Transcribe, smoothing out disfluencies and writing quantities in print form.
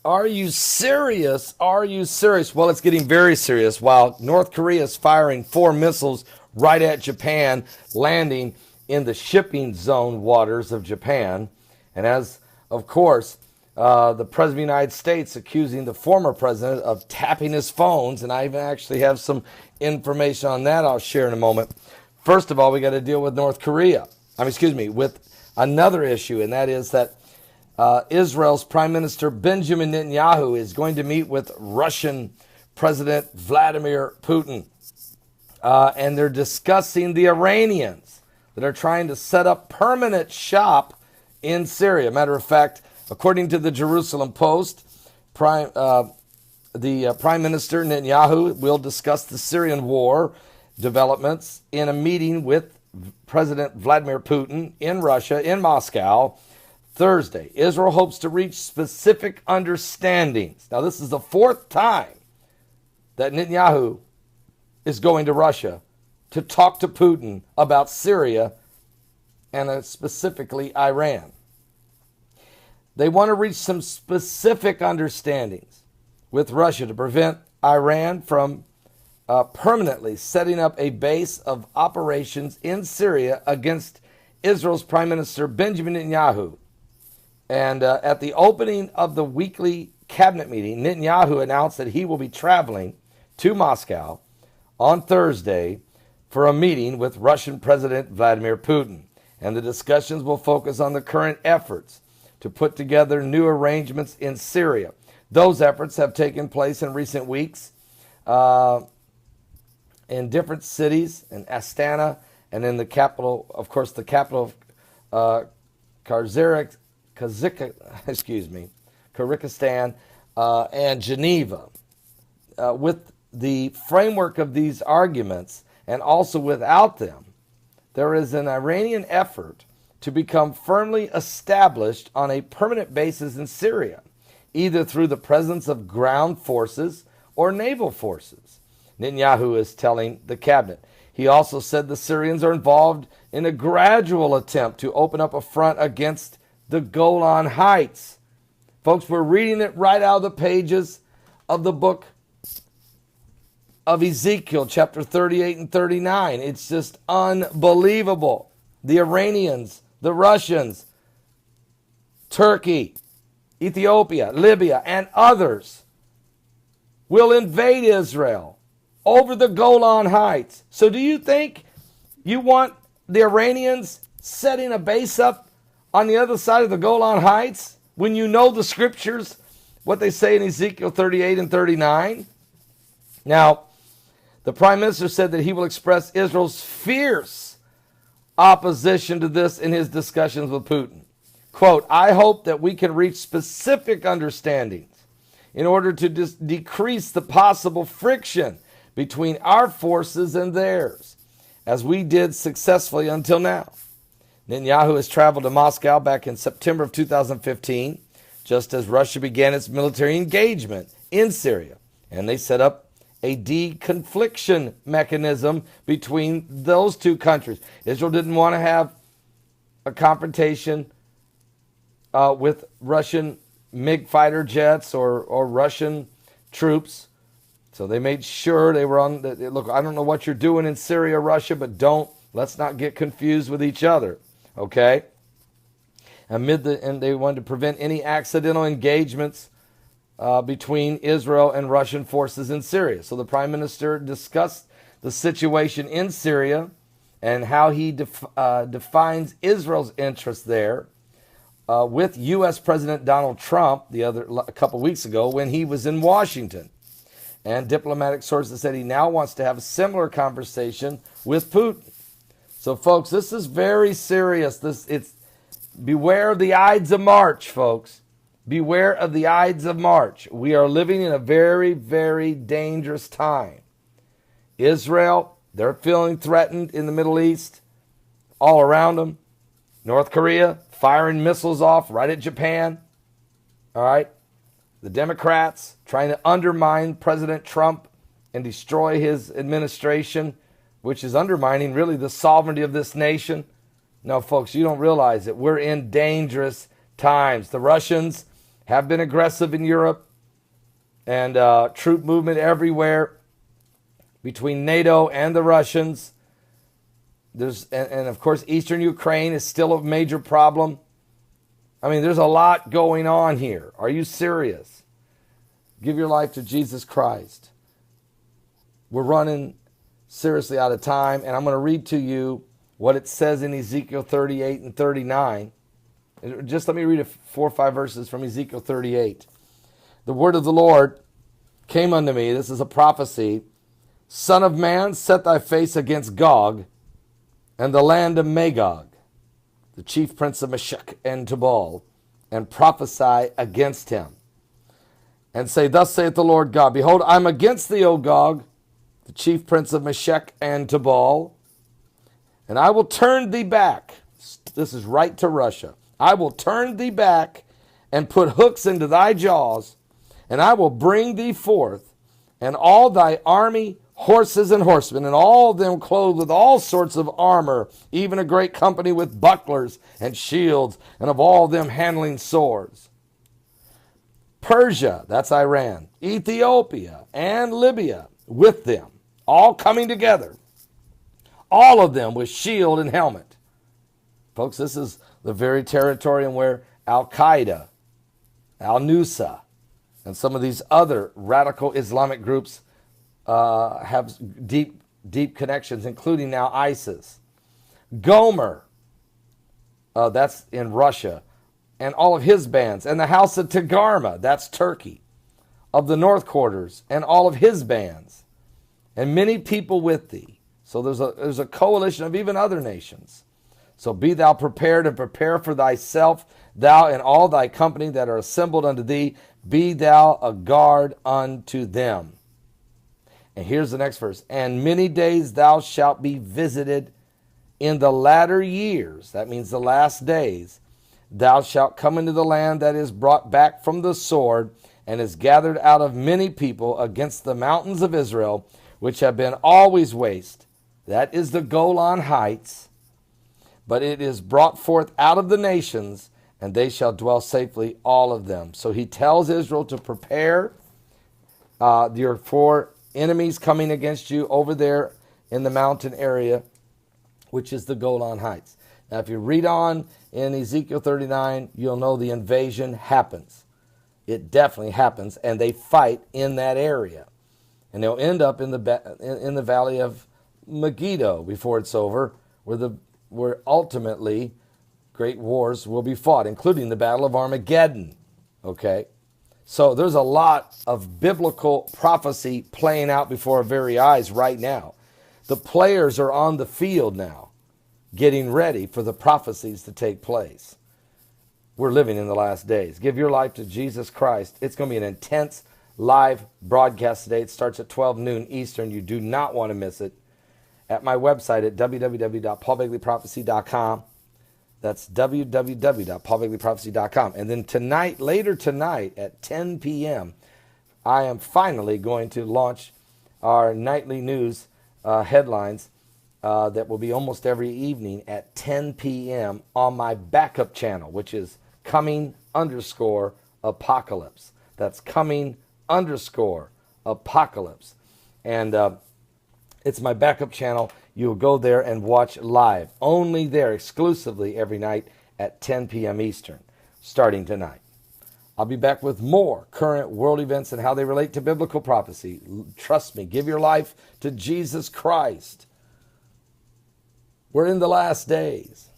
Are you serious? Are you serious? Well, it's getting very serious. While North Korea is firing 4 missiles right at Japan, landing in the shipping zone waters of Japan. And as, of course, the President of the United States accusing the former president of tapping his phones. And I even actually have some information on that I'll share in a moment. First of all, we got to deal with North Korea. With another issue, and that is that Israel's Prime Minister Benjamin Netanyahu is going to meet with Russian President Vladimir Putin. And they're discussing the Iranians that are trying to set up permanent shop in Syria. Matter of fact, according to the Jerusalem Post, the Prime Minister Netanyahu will discuss the Syrian war developments in a meeting with President Vladimir Putin in Russia, in Moscow, Thursday. Israel hopes to reach specific understandings. Now, this is the 4th time that Netanyahu is going to Russia to talk to Putin about Syria and specifically Iran. They want to reach some specific understandings with Russia to prevent Iran from permanently setting up a base of operations in Syria against Israel's Prime Minister Benjamin Netanyahu. And at the opening of the weekly cabinet meeting, Netanyahu announced that he will be traveling to Moscow on Thursday for a meeting with Russian President Vladimir Putin. And the discussions will focus on the current efforts to put together new arrangements in Syria. Those efforts have taken place in recent weeks in different cities, in Astana, and in the capital, of course, the capital of Kyrgyzstan, and Geneva. With the framework of these arguments, and also without them, there is an Iranian effort to become firmly established on a permanent basis in Syria, either through the presence of ground forces or naval forces, Netanyahu is telling the cabinet. He also said the Syrians are involved in a gradual attempt to open up a front against the Golan Heights. Folks, we're reading it right out of the pages of the book of Ezekiel, chapter 38 and 39. It's just unbelievable. The Iranians, the Russians, Turkey, Ethiopia, Libya, and others will invade Israel over the Golan Heights. So do you think you want the Iranians setting a base up on the other side of the Golan Heights when you know the scriptures, what they say in Ezekiel 38 and 39? Now, the Prime Minister said that he will express Israel's fierce opposition to this in his discussions with Putin. Quote, I hope that we can reach specific understandings in order to decrease the possible friction between our forces and theirs, as we did successfully until now. Netanyahu has traveled to Moscow back in September of 2015, just as Russia began its military engagement in Syria, and they set up a deconfliction mechanism between those two countries. Israel didn't want to have a confrontation with Russian MiG fighter jets or Russian troops. So they made sure they were on the, look, I don't know what you're doing in Syria, Russia, but let's not get confused with each other, okay? And they wanted to prevent any accidental engagements between Israel and Russian forces in Syria. So the Prime Minister discussed the situation in Syria and how he defines Israel's interest there with U.S. President Donald Trump a couple weeks ago when he was in Washington. And diplomatic sources said he now wants to have a similar conversation with Putin. So, folks, this is very serious. Beware of the Ides of March, folks. Beware of the Ides of March. We are living in a very, very dangerous time. Israel, they're feeling threatened in the Middle East, all around them. North Korea, firing missiles off right at Japan. All right. The Democrats trying to undermine President Trump and destroy his administration, which is undermining really the sovereignty of this nation. No, folks, you don't realize it. We're in dangerous times. The Russians have been aggressive in Europe, and troop movement everywhere between NATO and the Russians. And of course, eastern Ukraine is still a major problem. I mean, there's a lot going on here. Are you serious? Give your life to Jesus Christ. We're running seriously out of time, and I'm going to read to you what it says in Ezekiel 38 and 39. Just let me read 4 or 5 verses from Ezekiel 38. The word of the Lord came unto me. This is a prophecy. Son of man, set thy face against Gog and the land of Magog, the chief prince of Meshech and Tubal, and prophesy against him. And say, thus saith the Lord God, behold, I am against thee, O Gog, the chief prince of Meshech and Tubal, and I will turn thee back. This is right to Russia. I will turn thee back and put hooks into thy jaws, and I will bring thee forth, and all thy army, horses and horsemen, and all of them clothed with all sorts of armor, even a great company with bucklers and shields, and of all of them handling swords. Persia, that's Iran, Ethiopia, and Libya with them, all coming together, all of them with shield and helmet. Folks, this is the very territory in where Al-Qaeda, Al-Nusra, and some of these other radical Islamic groups have deep connections, including now ISIS. Gomer, that's in Russia, and all of his bands, and the house of Tagarma, that's Turkey, of the north quarters, and all of his bands, and many people with thee. So there's a coalition of even other nations. So be thou prepared and prepare for thyself, thou and all thy company that are assembled unto thee, be thou a guard unto them. And here's the next verse. And many days thou shalt be visited in the latter years, that means the last days, thou shalt come into the land that is brought back from the sword, and is gathered out of many people against the mountains of Israel, which have been always waste. That is the Golan Heights. But it is brought forth out of the nations, and they shall dwell safely, all of them. So he tells Israel to prepare your 4 enemies coming against you over there in the mountain area, which is the Golan Heights. Now, if you read on in Ezekiel 39, you'll know the invasion happens. It definitely happens, and they fight in that area. And they'll end up in the valley of Megiddo before it's over, where ultimately great wars will be fought, including the Battle of Armageddon. Okay? So there's a lot of biblical prophecy playing out before our very eyes right now. The players are on the field now, getting ready for the prophecies to take place. We're living in the last days. Give your life to Jesus Christ. It's going to be an intense live broadcast today. It starts at 12 noon Eastern. You do not want to miss it. At my website at www.paulbegleyprophecy.com. That's www.paulbegleyprophecy.com. And then later tonight at 10 p.m., I am finally going to launch our nightly news headlines that will be almost every evening at 10 p.m. on my backup channel, which is coming_apocalypse. That's coming_apocalypse. And it's my backup channel. You'll go there and watch live. Only there, exclusively every night at 10 p.m. Eastern, starting tonight. I'll be back with more current world events and how they relate to biblical prophecy. Trust me, give your life to Jesus Christ. We're in the last days.